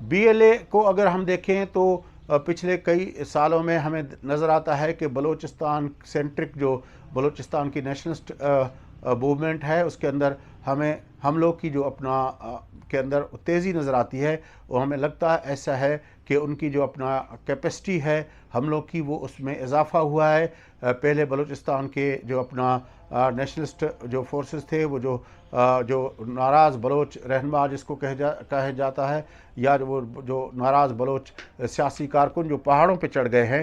BLA کو اگر ہم دیکھیں تو پچھلے کئی سالوں میں ہمیں نظر آتا ہے کہ بلوچستان سینٹرک جو بلوچستان کی نیشنلسٹ موومنٹ ہے اس کے اندر ہمیں حملوں کی جو اپنا کے اندر تیزی نظر آتی ہے، اور ہمیں لگتا ہے ایسا ہے کہ ان کی جو اپنا کیپیسٹی ہے حملوں کی وہ اس میں اضافہ ہوا ہے۔ پہلے بلوچستان کے جو اپنا نیشنلسٹ جو فورسز تھے، وہ جو ناراض بلوچ رہنما جس کو کہا جاتا ہے، یا وہ جو ناراض بلوچ سیاسی کارکن جو پہاڑوں پہ چڑھ گئے ہیں،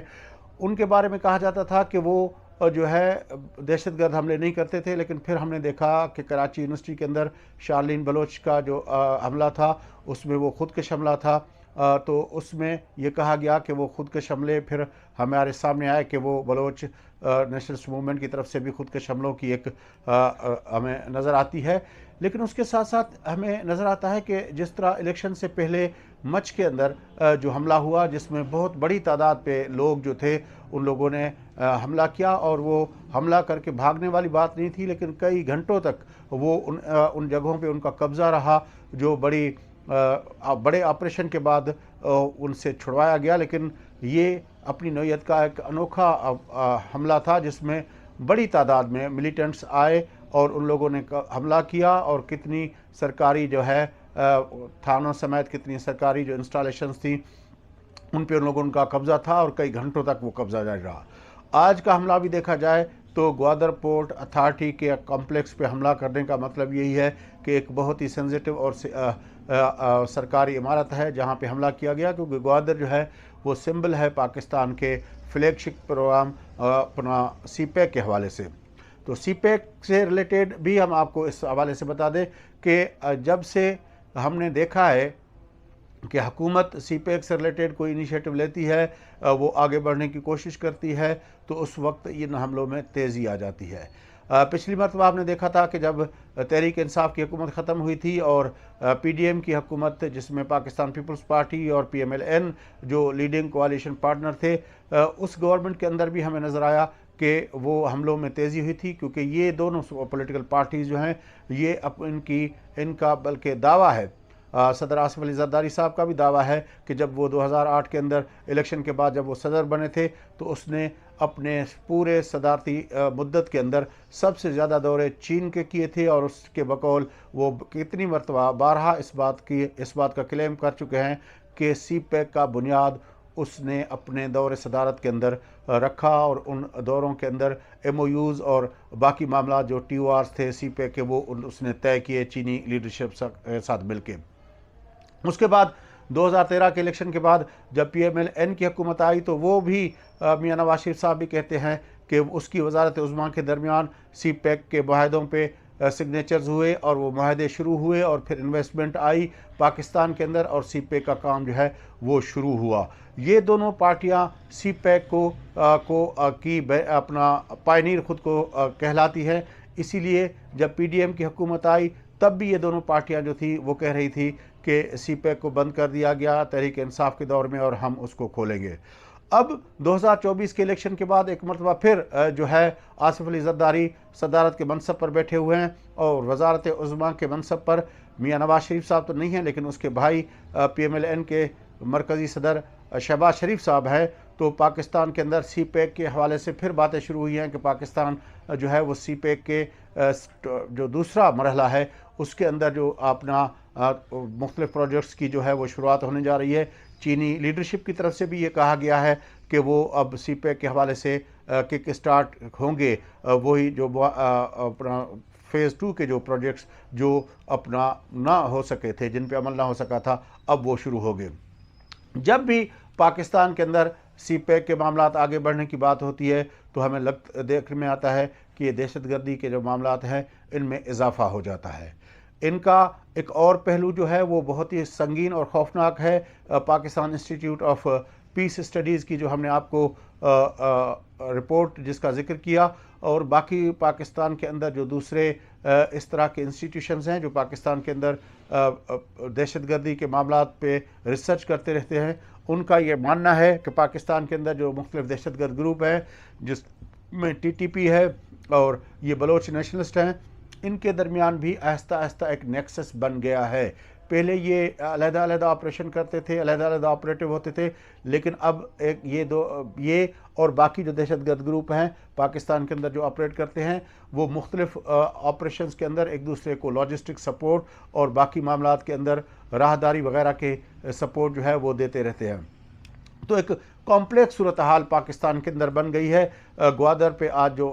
ان کے بارے میں کہا جاتا تھا کہ وہ جو ہے دہشت گرد حملے نہیں کرتے تھے، لیکن پھر ہم نے دیکھا کہ کراچی یونیورسٹی کے اندر شارلین بلوچ کا جو حملہ تھا اس میں وہ خودکش حملہ تھا، تو اس میں یہ کہا گیا کہ وہ خودکش حملے پھر ہمارے سامنے آئے کہ وہ بلوچ نیشنلسٹ موومنٹ کی طرف سے بھی خودکش حملوں کی ایک ہمیں نظر آتی ہے۔ لیکن اس کے ساتھ ساتھ ہمیں نظر آتا ہے کہ جس طرح الیکشن سے پہلے مچ کے اندر جو حملہ ہوا، جس میں بہت بڑی تعداد پہ لوگ جو تھے ان لوگوں نے حملہ کیا، اور وہ حملہ کر کے بھاگنے والی بات نہیں تھی، لیکن کئی گھنٹوں تک وہ ان جگہوں پہ ان کا قبضہ رہا، جو بڑے آپریشن کے بعد ان سے چھڑوایا گیا۔ لیکن یہ اپنی نوعیت کا ایک انوکھا حملہ تھا جس میں بڑی تعداد میں ملیٹنٹس آئے اور ان لوگوں نے حملہ کیا، اور کتنی سرکاری جو ہے تھانوں سمیت کتنی سرکاری جو انسٹالیشنز تھیں ان پہ ان لوگوں کا قبضہ تھا، اور کئی گھنٹوں تک وہ قبضہ جاری رہا۔ آج کا حملہ بھی دیکھا جائے تو گوادر پورٹ اتھارٹی کے کمپلیکس پہ حملہ کرنے کا مطلب یہی ہے کہ ایک بہت ہی سینسیٹیو اور سرکاری عمارت ہے جہاں پہ حملہ کیا گیا، کیونکہ گوادر جو ہے وہ سمبل ہے پاکستان کے فلیگ شپ پروگرام اپنا سی پیک کے حوالے سے۔ تو سی پیک سے ریلیٹڈ بھی ہم آپ کو اس حوالے سے بتا دیں کہ جب سے ہم نے دیکھا ہے کہ حکومت سی پیک سے ریلیٹڈ کوئی انیشیٹو لیتی ہے، وہ آگے بڑھنے کی کوشش کرتی ہے، تو اس وقت ان حملوں میں تیزی آ جاتی ہے۔ پچھلی مرتبہ آپ نے دیکھا تھا کہ جب تحریک انصاف کی حکومت ختم ہوئی تھی اور PDM کی حکومت، جس میں پاکستان پیپلز پارٹی اور PMLN جو لیڈنگ کوalition پارٹنر تھے، اس گورنمنٹ کے اندر بھی ہمیں نظر آیا کہ وہ حملوں میں تیزی ہوئی تھی، کیونکہ یہ دونوں پولیٹیکل پارٹیز جو ہیں یہ ان کا بلکہ دعویٰ ہے، صدر آصف علی زرداری صاحب کا بھی دعویٰ ہے کہ جب وہ 2008 کے اندر الیکشن کے بعد جب وہ صدر بنے تھے تو اس نے اپنے پورے صدارتی مدت کے اندر سب سے زیادہ دورے چین کے کیے تھے، اور اس کے بقول وہ کتنی مرتبہ بارہا اس بات کا کلیم کر چکے ہیں کہ سی پیک کا بنیاد اس نے اپنے دور صدارت کے اندر رکھا، اور ان دوروں کے اندر MOUs اور باقی معاملات جو TORs تھے سی پیک کے وہ اس نے طے کیے چینی لیڈرشپ ساتھ مل کے۔ اس کے بعد 2013 کے الیکشن کے بعد جب PMLN کی حکومت آئی تو وہ بھی میاں نواز شریف صاحب بھی کہتے ہیں کہ اس کی وزارت عظمیٰ کے درمیان سی پیک کے معاہدوں پہ سگنیچرز ہوئے، اور وہ معاہدے شروع ہوئے، اور پھر انویسٹمنٹ آئی پاکستان کے اندر، اور سی پیک کا کام جو ہے وہ شروع ہوا۔ یہ دونوں پارٹیاں سی پیک کی اپنا پائنیر خود کو کہلاتی ہے، اسی لیے جب PDM کی حکومت آئی تب بھی یہ دونوں پارٹیاں جو تھی وہ کہہ رہی تھی کہ سی پیک کو بند کر دیا گیا تحریک انصاف کے دور میں اور ہم اس کو کھولیں گے۔ اب 2024 کے الیکشن کے بعد ایک مرتبہ پھر جو ہے آصف علی زرداری صدارت کے منصب پر بیٹھے ہوئے ہیں، اور وزارت عظمیٰ کے منصب پر میاں نواز شریف صاحب تو نہیں ہیں، لیکن اس کے بھائی PMLN کے مرکزی صدر شہباز شریف صاحب ہیں۔ تو پاکستان کے اندر سی پیک کے حوالے سے پھر باتیں شروع ہوئی ہیں کہ پاکستان جو ہے وہ سی پیک کے جو دوسرا مرحلہ ہے اس کے اندر جو اپنا مختلف پروجیکٹس کی جو ہے وہ شروعات ہونے جا رہی ہے۔ چینی لیڈرشپ کی طرف سے بھی یہ کہا گیا ہے کہ وہ اب سی پیک کے حوالے سے کک اسٹارٹ ہوں گے، وہی جو اپنا فیز 2 کے جو پروجیکٹس جو اپنا نہ ہو سکے تھے، جن پہ عمل نہ ہو سکا تھا، اب وہ شروع ہو گئے۔ جب بھی پاکستان کے اندر سی پیک کے معاملات آگے بڑھنے کی بات ہوتی ہے تو ہمیں دیکھنے میں آتا ہے کہ یہ دہشت گردی کے جو معاملات ہیں ان میں اضافہ ہو جاتا ہے۔ ان کا ایک اور پہلو جو ہے وہ بہت ہی سنگین اور خوفناک ہے۔ Pakistan institute of peace studies کی جو ہم نے آپ کو رپورٹ جس کا ذکر کیا، اور باقی پاکستان کے اندر جو دوسرے اس طرح کے انسٹیٹیوشنز ہیں جو پاکستان کے اندر دہشت گردی کے معاملات پہ ریسرچ کرتے رہتے ہیں، ان کا یہ ماننا ہے کہ پاکستان کے اندر جو مختلف دہشت گرد گروپ ہیں جس میں TTP ہے اور یہ بلوچ نیشنلسٹ ہیں، ان کے درمیان بھی آہستہ آہستہ ایک نیکسس بن گیا ہے پہلے یہ علیحدہ علیحدہ آپریشن کرتے تھے، علیحدہ علیحدہ آپریٹو ہوتے تھے، لیکن اب ایک یہ اور باقی جو دہشت گرد گروپ ہیں پاکستان کے اندر جو آپریٹ کرتے ہیں، وہ مختلف آپریشنز کے اندر ایک دوسرے کو لاجسٹک سپورٹ اور باقی معاملات کے اندر راہداری وغیرہ کے سپورٹ جو ہے وہ دیتے رہتے ہیں۔ تو ایک کمپلیکس صورتحال پاکستان کے اندر بن گئی ہے۔ گوادر پہ آج جو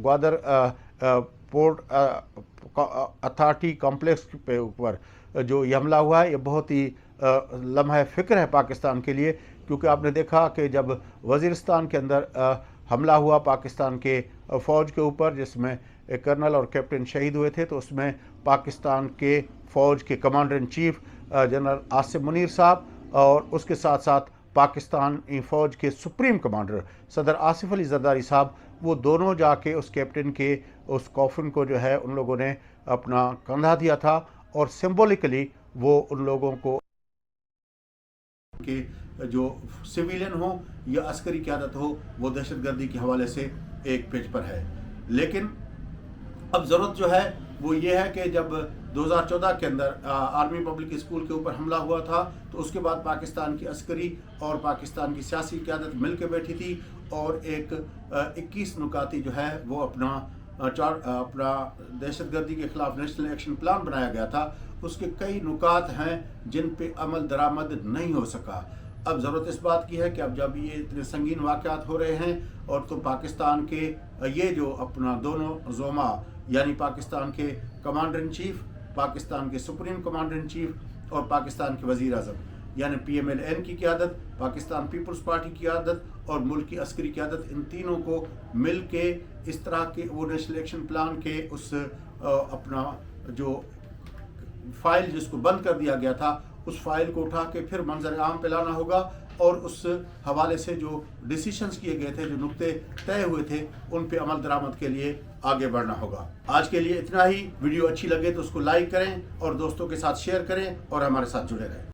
گوادر پورٹ اتھارٹی کمپلیکس پہ اوپر جو یہ حملہ ہوا ہے، یہ بہت ہی لمحہ فکر ہے پاکستان کے لیے، کیونکہ آپ نے دیکھا کہ جب وزیرستان کے اندر حملہ ہوا پاکستان کے فوج کے اوپر، جس میں ایک کرنل اور کیپٹن شہید ہوئے تھے، تو اس میں پاکستان کے فوج کے commander in chief general Asim Munir صاحب اور اس کے ساتھ ساتھ پاکستانی فوج کے سپریم کمانڈر صدر آصف علی زرداری صاحب، وہ دونوں جا کے اس کیپٹن کے اس کافن کو جو ہے ان لوگوں نے اپنا کندھا دیا تھا، اور سمبولکلی وہ ان لوگوں کو کہ جو سویلین ہو یا عسکری قیادت ہو، وہ دہشت گردی کے حوالے سے ایک پیج پر ہے۔ لیکن اب ضرورت جو ہے وہ یہ ہے کہ جب 2014 کے اندر آرمی پبلک اسکول کے اوپر حملہ ہوا تھا، تو اس کے بعد پاکستان کی عسکری اور پاکستان کی سیاسی قیادت مل کے بیٹھی تھی، اور ایک 21 نکاتی جو ہے وہ اپنا دہشت گردی کے خلاف نیشنل ایکشن پلان بنایا گیا تھا۔ اس کے کئی نکات ہیں جن پہ عمل درآمد نہیں ہو سکا۔ اب ضرورت اس بات کی ہے کہ اب جب یہ اتنے سنگین واقعات ہو رہے ہیں، اور تو پاکستان کے یہ جو اپنا دونوں زعما، یعنی پاکستان کے کمانڈر ان چیف، پاکستان کے سپریم کمانڈر ان چیف اور پاکستان کے وزیر اعظم، یعنی PMLN کی قیادت، پاکستان پیپلز پارٹی کی قیادت اور ملک کی عسکری قیادت، ان تینوں کو مل کے اس طرح کے وہ نیشنل ایکشن پلان کے اس اپنا جو فائل جس کو بند کر دیا گیا تھا، اس فائل کو اٹھا کے پھر منظر عام پہ لانا ہوگا، اور اس حوالے سے جو ڈیسیشنز کیے گئے تھے، جو نقطے طے ہوئے تھے، ان پہ عمل درآمد کے لیے آگے بڑھنا ہوگا۔ آج کے لیے اتنا ہی۔ ویڈیو اچھی لگے تو اس کو لائک کریں اور دوستوں کے ساتھ شیئر کریں اور ہمارے ساتھ جڑے رہیں۔